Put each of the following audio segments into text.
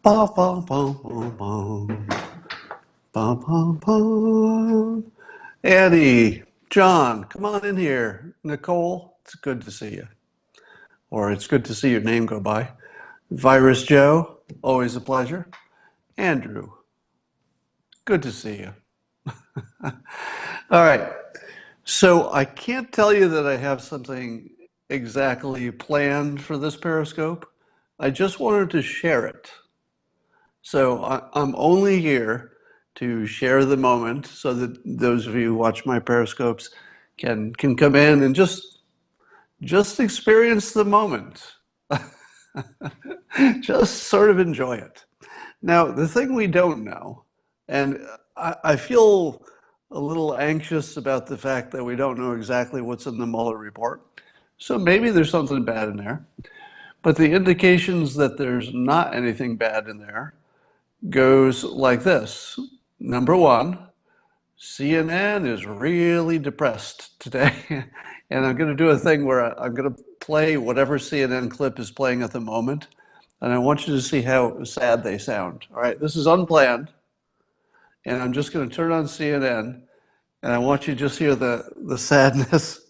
Bum, bum, bum, bum, bum. Bum, bum, bum. Annie, John, come on in here. Nicole, it's good to see you. Or it's good to see your name go by. Virus Joe, always a pleasure. Andrew, good to see you. All right. So I can't tell you that I have something exactly planned for this Periscope. I just wanted to share it. So I'm only here to share the moment so that those of you who watch my Periscopes can come in and just experience the moment. Just sort of enjoy it. Now, the thing we don't know, and I feel a little anxious about the fact that we don't know exactly what's in the Mueller report. So maybe there's something bad in there. But the indications that there's not anything bad in there goes like this. Number one, CNN is really depressed today. And I'm going to do a thing where I'm going to play whatever CNN clip is playing at the moment. And I want you to see how sad they sound. All right, this is unplanned. And I'm just going to turn on CNN. And I want you to just hear the sadness.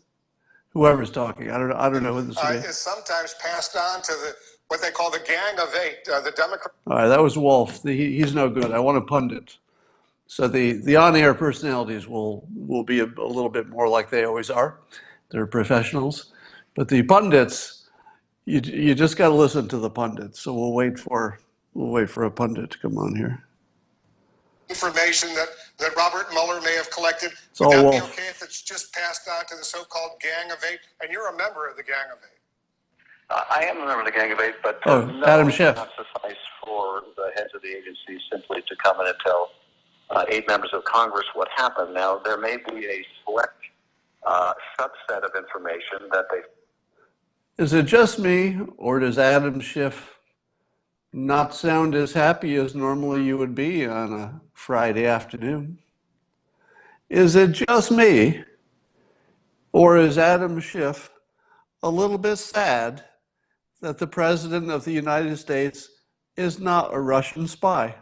Whoever's talking, I don't know who this is. Is sometimes passed on to what they call the Gang of Eight, the Democrat. All right, that was Wolf. He's no good. I want a pundit. So the on-air personalities will be a little bit more like they always are. They're professionals, but the pundits, you just got to listen to the pundits. So we'll wait for a pundit to come on here. Information that Robert Mueller may have collected. It's Would all that be Wolf. okay if it's just passed on to the so-called Gang of Eight? And you're a member of the Gang of Eight. I am a member of the Gang of Eight, but Oh, no, Adam it Schiff. does not suffice for the heads of the agency simply to come in and tell 8 members of Congress what happened. Now, there may be a select subset of information that they... Is it just me, or does Adam Schiff not sound as happy as normally you would be on a Friday afternoon? Is it just me, or is Adam Schiff a little bit sad that the President of the United States is not a Russian spy?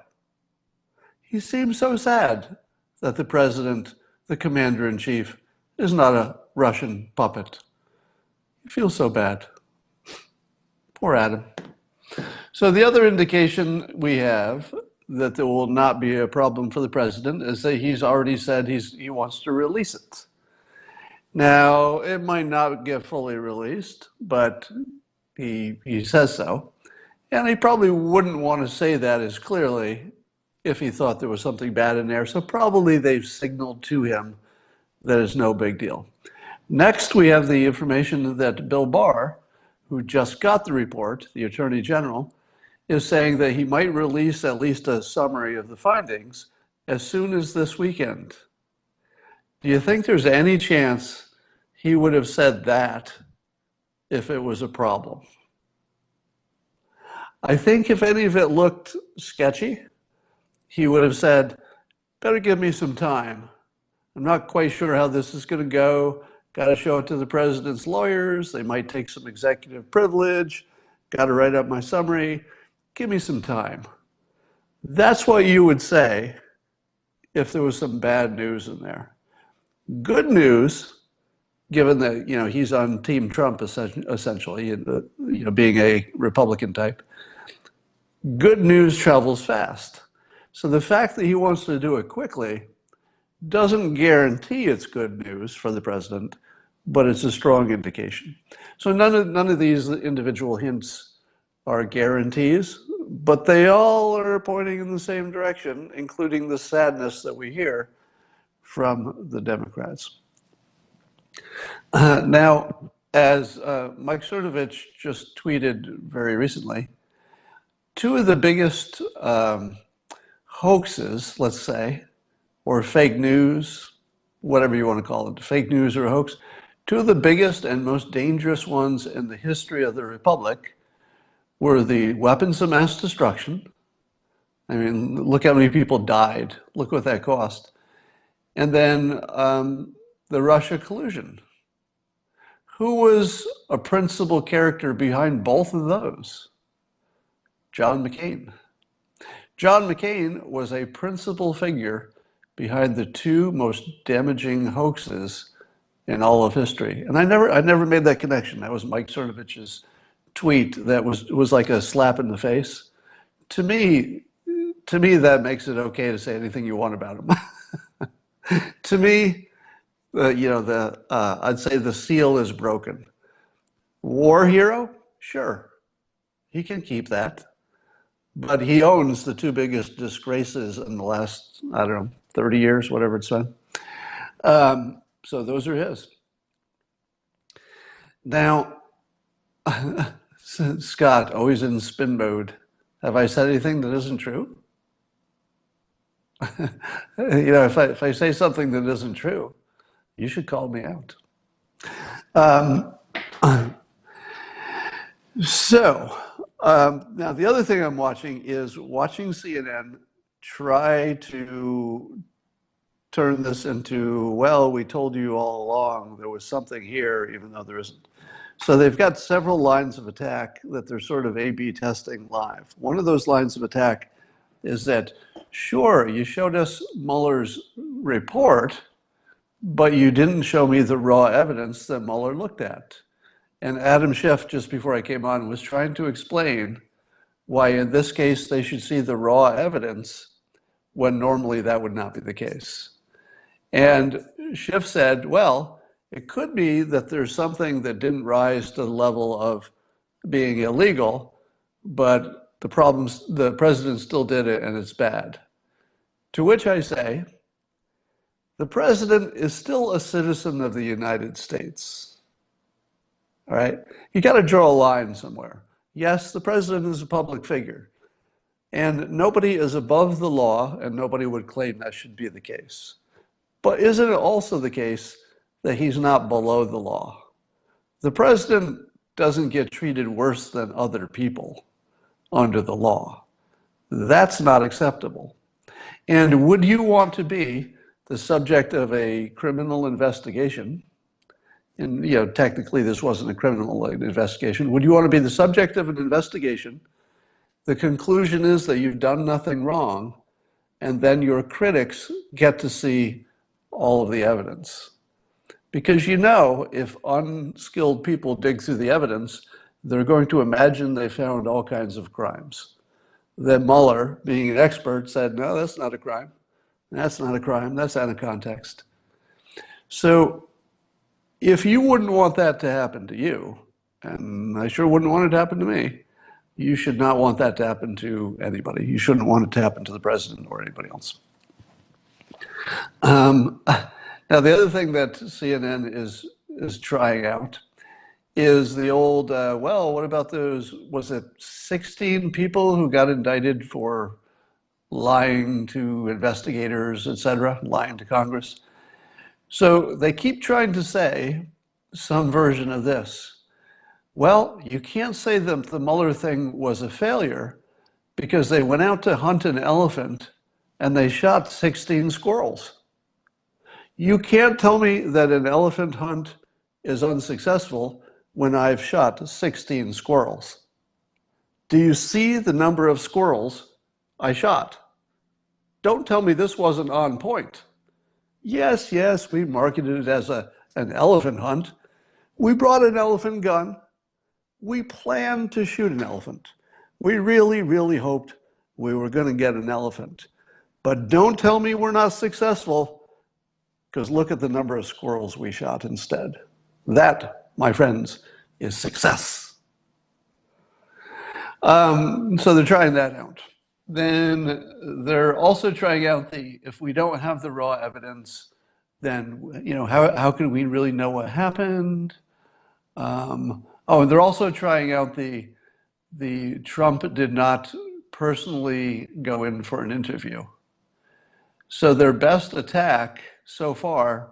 He seems so sad that the President, the Commander-in-Chief, is not a Russian puppet. He feels so bad. Poor Adam. So the other indication we have that there will not be a problem for the president is that he's already said he wants to release it. Now, it might not get fully released, but he says so. And he probably wouldn't want to say that as clearly if he thought there was something bad in there. So probably they've signaled to him that it's no big deal. Next, we have the information that Bill Barr, who just got the report, the Attorney General, is saying that he might release at least a summary of the findings as soon as this weekend. Do you think there's any chance he would have said that if it was a problem? I think if any of it looked sketchy, he would have said, better give me some time. I'm not quite sure how this is going to go. Got to show it to the president's lawyers. They might take some executive privilege. Got to write up my summary. Give me some time. That's what you would say if there was some bad news in there. Good news, given that he's on Team Trump essentially, being a Republican type. Good news travels fast. So the fact that he wants to do it quickly doesn't guarantee it's good news for the president, but it's a strong indication. So none of these individual hints are guarantees, but they all are pointing in the same direction, including the sadness that we hear from the Democrats. Now, as Mike Cernovich just tweeted very recently, 2 of the biggest hoaxes, let's say, or fake news, whatever you want to call it, fake news or hoax, 2 of the biggest and most dangerous ones in the history of the Republic were the weapons of mass destruction. I mean, look how many people died. Look what that cost. And then the Russia collusion. Who was a principal character behind both of those? John McCain. John McCain was a principal figure behind the two most damaging hoaxes in all of history. And I never made that connection. That was Mike Cernovich's tweet that was like a slap in the face. To me, that makes it okay to say anything you want about him. To me, I'd say the seal is broken. War hero? Sure, he can keep that. But he owns the two biggest disgraces in the last, 30 years, whatever it's been. So those are his. Now, Scott, always in spin mode. Have I said anything that isn't true? If I say something that isn't true, you should call me out. Now the other thing I'm watching is CNN try to turn this into, well, we told you all along there was something here, even though there isn't. So they've got several lines of attack that they're sort of A/B testing live. One of those lines of attack is that, sure, you showed us Mueller's report, but you didn't show me the raw evidence that Mueller looked at. And Adam Schiff, just before I came on, was trying to explain why in this case they should see the raw evidence when normally that would not be the case. And Schiff said, well, it could be that there's something that didn't rise to the level of being illegal, but the president still did it and it's bad. To which I say, the president is still a citizen of the United States. All right? You got to draw a line somewhere. Yes, the president is a public figure, and nobody is above the law, and nobody would claim that should be the case. But isn't it also the case that he's not below the law? The president doesn't get treated worse than other people under the law. That's not acceptable. And would you want to be the subject of a criminal investigation? And technically this wasn't a criminal investigation. Would you want to be the subject of an investigation? The conclusion is that you've done nothing wrong, and then your critics get to see all of the evidence. Because if unskilled people dig through the evidence, they're going to imagine they found all kinds of crimes. That Mueller, being an expert, said, no, that's not a crime. That's not a crime. That's out of context. So if you wouldn't want that to happen to you, and I sure wouldn't want it to happen to me, you should not want that to happen to anybody. You shouldn't want it to happen to the president or anybody else. Now, the other thing that CNN is trying out is the old, what about those, was it 16 people who got indicted for lying to investigators, et cetera, lying to Congress? So they keep trying to say some version of this. Well, you can't say that the Mueller thing was a failure because they went out to hunt an elephant and they shot 16 squirrels. You can't tell me that an elephant hunt is unsuccessful when I've shot 16 squirrels. Do you see the number of squirrels I shot? Don't tell me this wasn't on point. Yes, we marketed it as an elephant hunt. We brought an elephant gun. We planned to shoot an elephant. We really, really hoped we were going to get an elephant. But don't tell me we're not successful, because look at the number of squirrels we shot instead. That, my friends, is success. So they're trying that out. Then they're also trying out if we don't have the raw evidence, then how can we really know what happened? And they're also trying out the Trump did not personally go in for an interview. So their best attack so far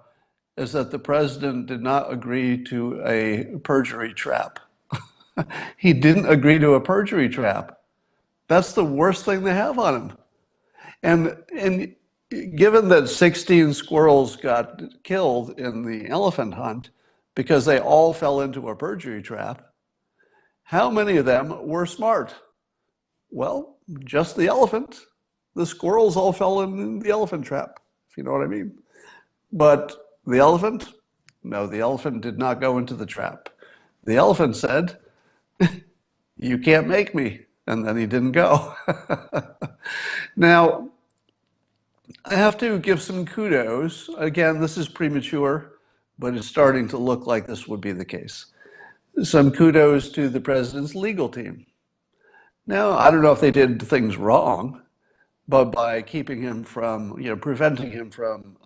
is that the president did not agree to a perjury trap. He didn't agree to a perjury trap. That's the worst thing they have on him. And given that 16 squirrels got killed in the elephant hunt because they all fell into a perjury trap, how many of them were smart? Well, just the elephant. the squirrels all fell in the elephant trap, if you know what I mean. But the elephant, no, the elephant did not go into the trap. The elephant said, "You can't make me," and then he didn't go. Now, I have to give some kudos. Again, this is premature, but it's starting to look like this would be the case. Some kudos to the president's legal team. Now, I don't know if they did things wrong, but by keeping him from, preventing him from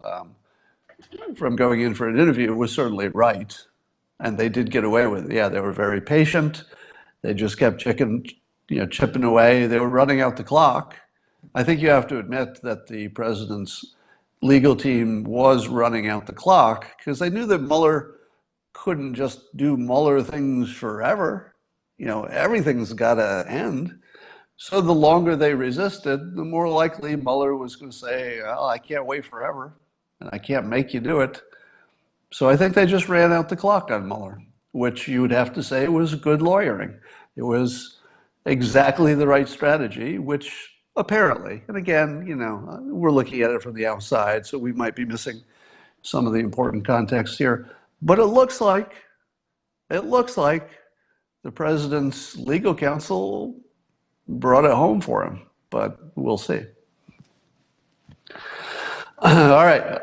going in for an interview was certainly right. And they did get away with it. Yeah, they were very patient. They just kept chipping away. They were running out the clock. I think you have to admit that the president's legal team was running out the clock because they knew that Mueller couldn't just do Mueller things forever. Everything's got to end. So the longer they resisted, the more likely Mueller was going to say, "Oh, I can't wait forever, and I can't make you do it." So I think they just ran out the clock on Mueller, which you would have to say was good lawyering. It was exactly the right strategy, which apparently, and again, we're looking at it from the outside, so we might be missing some of the important context here. But it looks like the president's legal counsel brought it home for him, but we'll see. All right.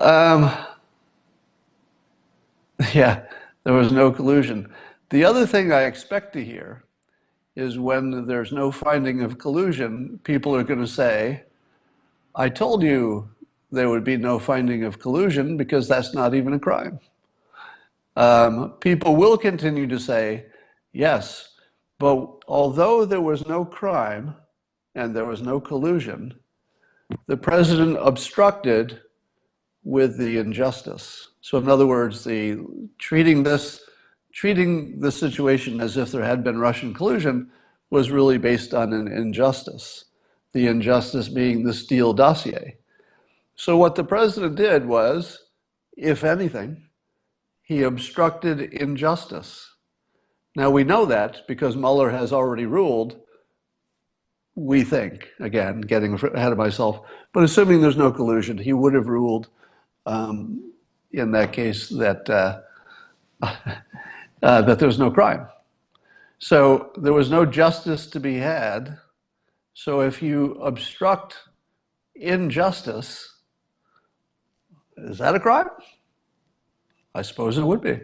Yeah, there was no collusion. The other thing I expect to hear is when there's no finding of collusion, people are going to say, "I told you there would be no finding of collusion because that's not even a crime." People will continue to say, "Yes, but although there was no crime and there was no collusion, the president obstructed with the injustice." So in other words, treating the situation as if there had been Russian collusion was really based on an injustice. The injustice being the Steele dossier. So what the president did was, if anything, he obstructed injustice. Now we know that because Mueller has already ruled, we think, again, getting ahead of myself, but assuming there's no collusion, he would have ruled in that case that that there was no crime. So there was no justice to be had. So if you obstruct injustice, is that a crime? I suppose it would be.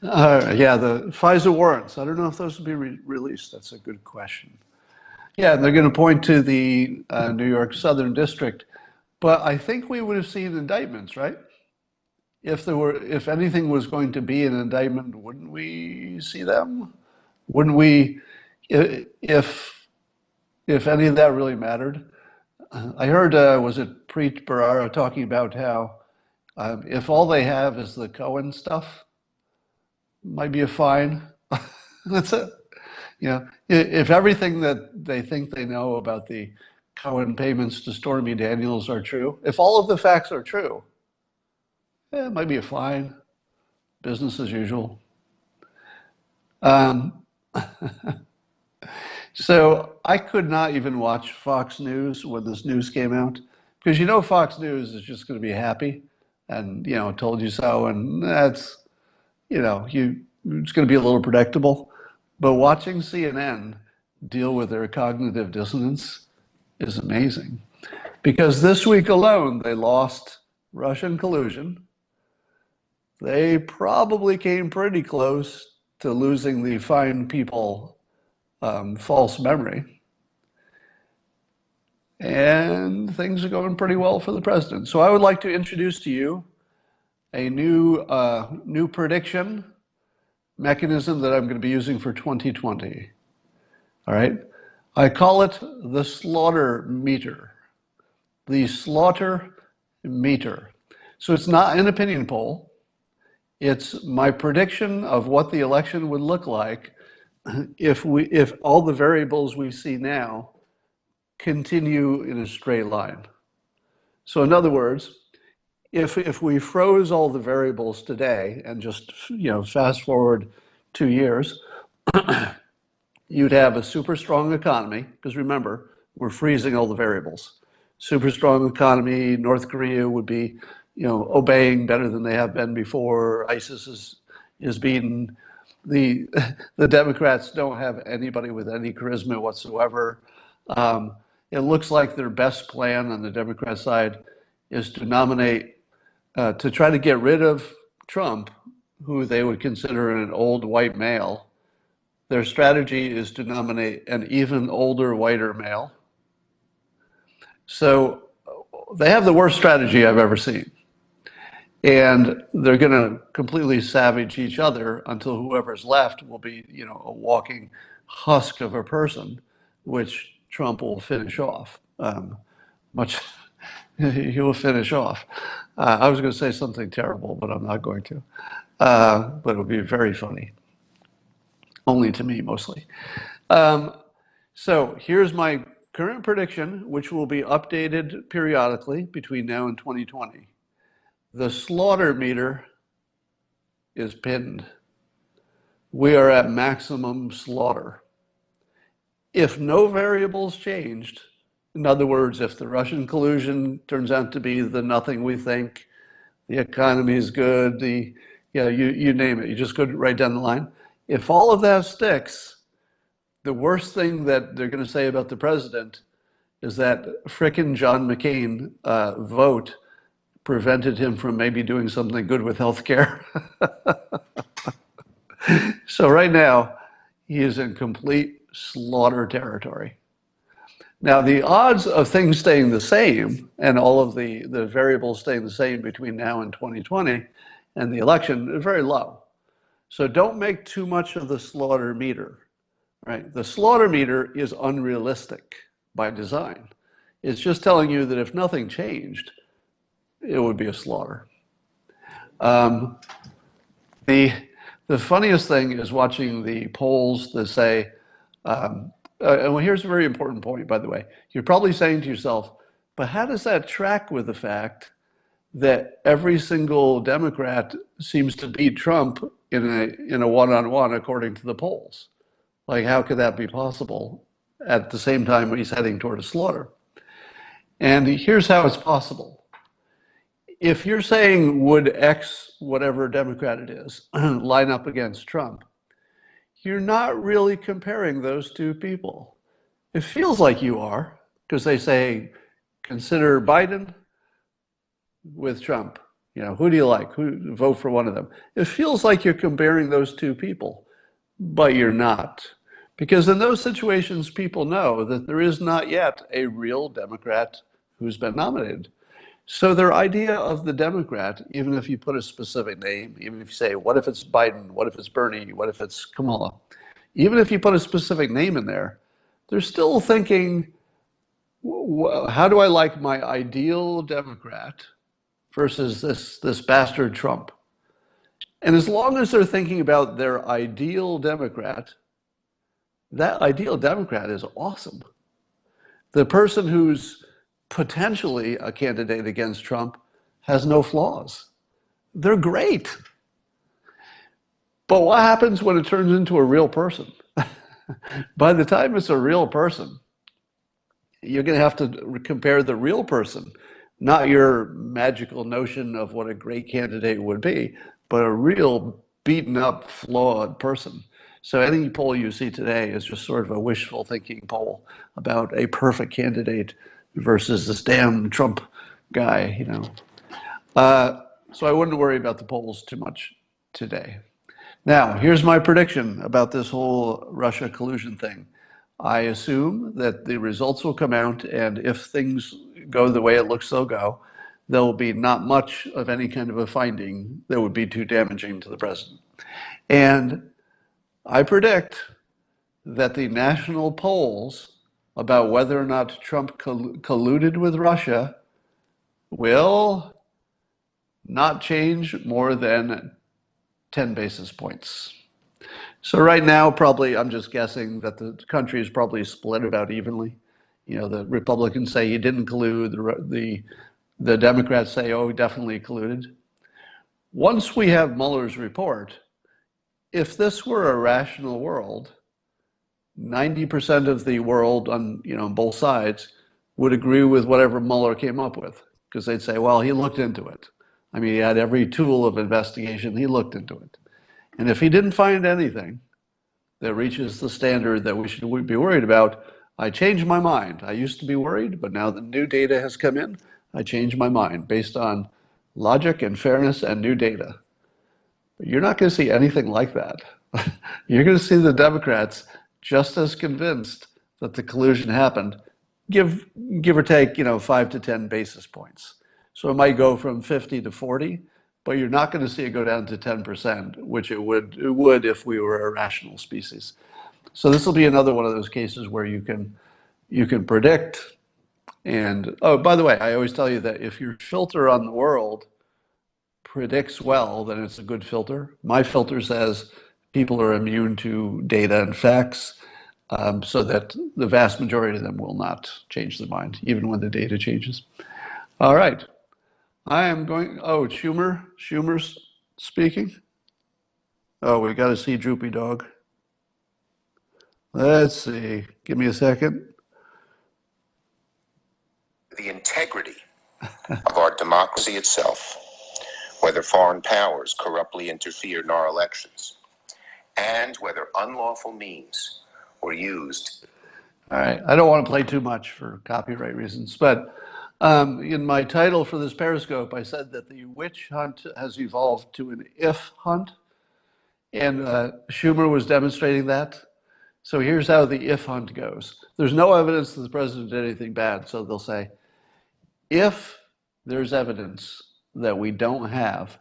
Yeah, the FISA warrants. I don't know if those will be released. That's a good question. Yeah, they're going to point to the New York Southern District. But I think we would have seen indictments, right? If anything was going to be an indictment, wouldn't we see them? Wouldn't we, if any of that really mattered? I heard, was it Preet Bharara talking about how if all they have is the Cohen stuff, might be a fine. That's it. If everything that they think they know about the Cohen payments to Stormy Daniels are true, if all of the facts are true, it might be a fine. Business as usual. So I could not even watch Fox News when this news came out because Fox News is just going to be happy and told you so, and that's it's going to be a little predictable. But watching CNN deal with their cognitive dissonance is amazing because this week alone they lost Russian collusion. They probably came pretty close to losing the fine people false memory. And things are going pretty well for the president. So I would like to introduce to you a new prediction mechanism that I'm going to be using for 2020. All right? I call it the slaughter meter. The slaughter meter. So it's not an opinion poll. It's my prediction of what the election would look like if all the variables we see now continue in a straight line. So in other words, if we froze all the variables today and just fast forward 2 years, you'd have a super strong economy, because remember, we're freezing all the variables. Super strong economy, North Korea would be, obeying better than they have been before. ISIS is beaten. The Democrats don't have anybody with any charisma whatsoever. It looks like their best plan on the Democrat side is to nominate, to try to get rid of Trump, who they would consider an old white male. Their strategy is to nominate an even older, whiter male. So they have the worst strategy I've ever seen. And they're going to completely savage each other until whoever's left will be, a walking husk of a person, which Trump will finish off. He will finish off. I was going to say something terrible, but I'm not going to. But it would be very funny. Only to me, mostly. So here's my current prediction, which will be updated periodically between now and 2020. The slaughter meter is pinned. We are at maximum slaughter. If no variables changed, in other words, if the Russian collusion turns out to be the nothing we think, the economy is good, you name it, you just go right down the line. If all of that sticks, the worst thing that they're going to say about the president is that frickin' John McCain vote prevented him from maybe doing something good with healthcare. So right now, he is in complete slaughter territory. Now, the odds of things staying the same and all of the variables staying the same between now and 2020 and the election are very low. So don't make too much of the slaughter meter, right? The slaughter meter is unrealistic by design. It's just telling you that if nothing changed, it would be a slaughter. The funniest thing is watching the polls that say, and here's a very important point, by the way. You're probably saying to yourself, but how does that track with the fact that every single Democrat seems to beat Trump in a one-on-one according to the polls? Like, how could that be possible at the same time when he's heading toward a slaughter? And here's how it's possible. If you're saying, would X, whatever Democrat it is, line up against Trump, you're not really comparing those two people. It feels like you are, because they say, consider Biden with Trump. Who do you like? Vote for one of them. It feels like you're comparing those two people, but you're not. Because in those situations, people know that there is not yet a real Democrat who's been nominated. So their idea of the Democrat, even if you put a specific name, even if you say, what if it's Biden? What if it's Bernie? What if it's Kamala? Even if you put a specific name in there, they're still thinking, how do I like my ideal Democrat versus this bastard Trump? And as long as they're thinking about their ideal Democrat, that ideal Democrat is awesome. The person who's potentially a candidate against Trump has no flaws. They're great. But what happens when it turns into a real person? By the time it's a real person, you're going to have to compare the real person, not your magical notion of what a great candidate would be, but a real beaten up, flawed person. So any poll you see today is just sort of a wishful thinking poll about a perfect candidate versus this damn Trump guy, So I wouldn't worry about the polls too much today. Now, here's my prediction about this whole Russia collusion thing. I assume that the results will come out, and if things go the way it looks they'll go, there will be not much of any kind of a finding that would be too damaging to the president. And I predict that the national polls about whether or not Trump colluded with Russia will not change more than 10 basis points. So right now, probably, I'm just guessing that the country is probably split about evenly. The Republicans say he didn't collude, the Democrats say, oh, he definitely colluded. Once we have Mueller's report, if this were a rational world, 90% of the world on both sides would agree with whatever Mueller came up with, because they'd say, well, he looked into it. I mean, he had every tool of investigation. He looked into it. And if he didn't find anything that reaches the standard that we should be worried about, I changed my mind. I used to be worried, but now that new data has come in, I changed my mind based on logic and fairness and new data. But you're not going to see anything like that. You're going to see the Democrats just as convinced that the collusion happened, give or take, 5 to 10 basis points. So it might go from 50 to 40, but you're not going to see it go down to 10%, which it would if we were a rational species. So this will be another one of those cases where you can predict. And oh, by the way, I always tell you that if your filter on the world predicts well, then it's a good filter. My filter says people are immune to data and facts, so that the vast majority of them will not change their mind, even when the data changes. All right. I am going, oh, Schumer's speaking. Oh, we got to see Droopy Dog. Let's see, give me a second. The integrity of our democracy itself, whether foreign powers corruptly interfered in our elections, and whether unlawful means were used. All right, I don't want to play too much for copyright reasons, but in my title for this Periscope, I said that the witch hunt has evolved to an if hunt, and Schumer was demonstrating that. So here's how the if hunt goes. There's no evidence that the president did anything bad, so they'll say, if there's evidence that we don't have,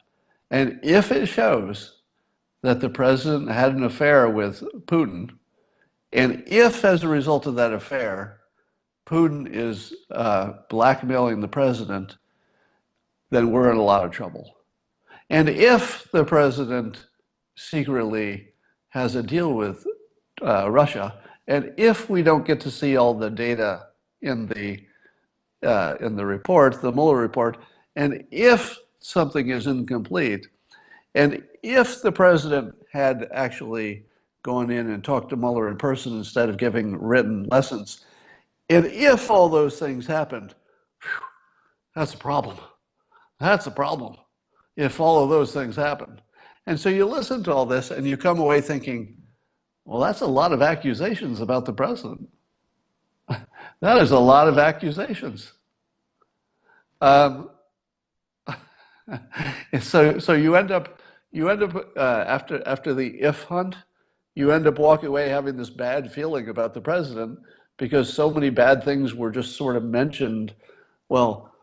and if it shows that the president had an affair with Putin, and if as a result of that affair, Putin is blackmailing the president, then we're in a lot of trouble. And if the president secretly has a deal with Russia, and if we don't get to see all the data in the report, the Mueller report, and if something is incomplete, and if the president had actually gone in and talked to Mueller in person instead of giving written lessons, and if all those things happened, whew, that's a problem. That's a problem if all of those things happen. And so you listen to all this and you come away thinking, well, that's a lot of accusations about the president. That is a lot of accusations. So you end up after the if hunt, you end up walking away having this bad feeling about the president because so many bad things were just sort of mentioned. Well,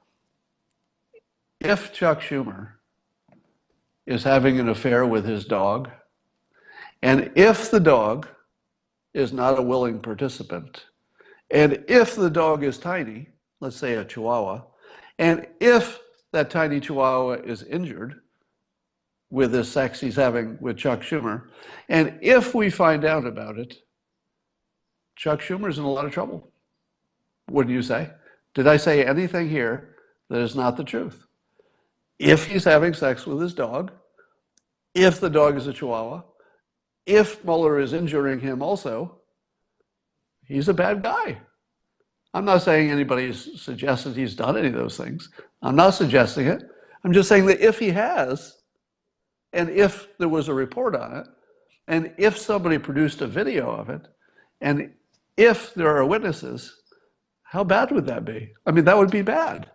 if Chuck Schumer is having an affair with his dog, and if the dog is not a willing participant, and if the dog is tiny, let's say a Chihuahua, and if that tiny Chihuahua is injured with this sex he's having with Chuck Schumer, and if we find out about it, Chuck Schumer's in a lot of trouble. Wouldn't you say? Did I say anything here that is not the truth? If he's having sex with his dog, if the dog is a Chihuahua, if Mueller is injuring him also, he's a bad guy. I'm not saying anybody's suggested he's done any of those things. I'm not suggesting it. I'm just saying that if he has, and if there was a report on it, and if somebody produced a video of it, and if there are witnesses, how bad would that be? I mean, that would be bad.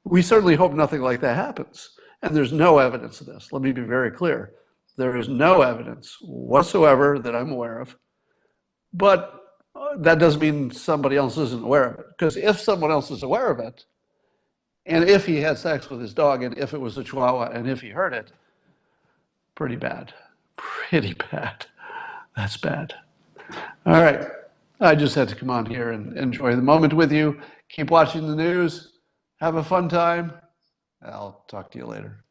We certainly hope nothing like that happens. And there's no evidence of this. Let me be very clear. There is no evidence whatsoever that I'm aware of. But that doesn't mean somebody else isn't aware of it. Because if someone else is aware of it, and if he had sex with his dog, and if it was a Chihuahua, and if he heard it, pretty bad. Pretty bad. That's bad. All right. I just had to come on here and enjoy the moment with you. Keep watching the news. Have a fun time. I'll talk to you later.